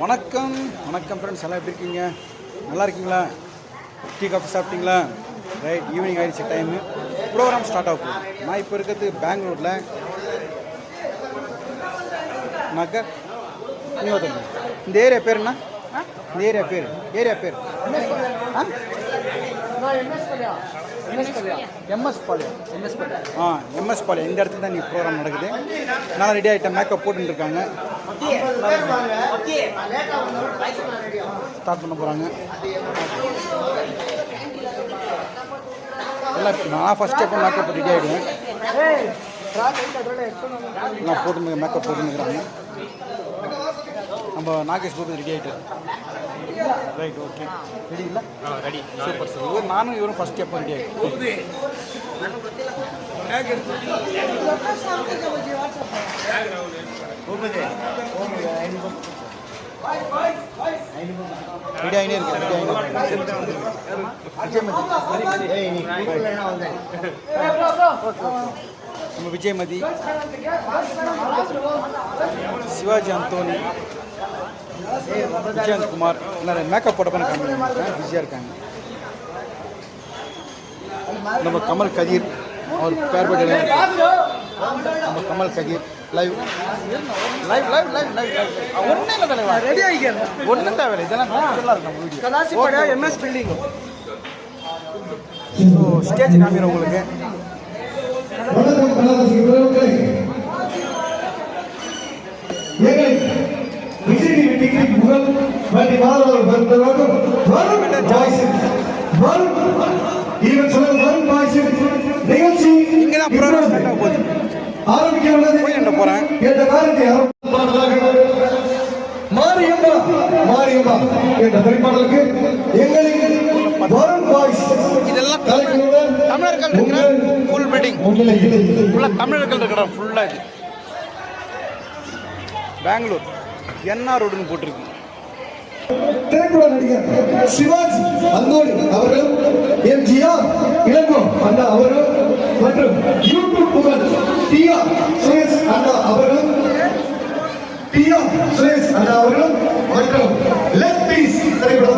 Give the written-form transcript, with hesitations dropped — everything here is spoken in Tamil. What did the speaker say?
வணக்கம் வணக்கம் ஃப்ரெண்ட்ஸ், எல்லாம் எப்படி இருக்கீங்க? நல்லா இருக்கீங்களா? டீ காஃபி சாப்பிட்டீங்களா? ரைட், ஈவினிங் ஆகிடுச்சு, டைமு ப்ரோக்ராம் ஸ்டார்ட் ஆகும். நான் இப்போ இருக்கிறது பெங்களூரில் நகர். இந்த ஏரியா பேர் என்ன? இந்த ஏரியா பேர் எம்எஸ் பாளையம். இந்த இடத்துல தான் நீ ப்ரோக்ராம் நடக்குது. நான் ரெடி ஆகிட்டேன், மேக்கப் போட்டுட்டு இருக்காங்க, ஸ்டார்ட் பண்ண போகிறாங்க எல்லாம். நான் ஃபஸ்ட் எப்போ மேக்கப் ரெடி ஆகிடுவேன். நான் போட்டு மேக்கப் போட்டுருக்குறாங்க. நம்ம நாகேஷ் கோபி ரெடி ஆகிட்டு. ரைட், ஓகே, ரெடி இல்லை? Ready, super sir. இவர் நானும் இவரும் ஃபஸ்ட் எப்போ ரெடி ஆகிட்டு. ரெடி ஆகினே இருக்கு. நம்ம விஜயமதி, சிவாஜி அந்தோனி, விஜயந்த் குமார் எல்லாரும் மேக்கப் போட்ட பண்ண பிஸியாக இருக்காங்க. நம்ம கமல் கதிர், அவர் பேர் பட்டி நம்ம கமல் கதிர் லைவ் ஒன்றும் இல்லை தலைவா, ரெடி ஆகிக்க ஒன்றும் தேவையில்லை. இதெல்லாம் நல்லா இருக்கும் video. MS building. So stage காமிக்கிறேன் உங்களுக்கு. இங்கதான் ப்ரோக்ராம் ஸ்டார்ட் ஆக போகுது. போய் என்ன போறேன் மாரியம்மா என்ற திரைப்பாடலுக்கு இதெல்லாம் தமிழர்கள் இருக்கிற ஃபுல் பில்டிங் ஃபுல்லாக தமிழர்கள் இருக்கிற ஃபுல்லாக. இது பெங்களூர் என்ஆர் ரோடுன்னு போட்டிருக்கு. திரைப்பட நடிகர் சிவாஜி அந்தோனி அவர்களும், எம்ஜிஆர் இளங்கோ அண்ணா அவர்களும் மற்றும் யூடியூப் புகழ் டிஆர் சுரேஷ் அண்ணா அவர்களும் மற்றும் லெக் பீஸ் திரைப்பட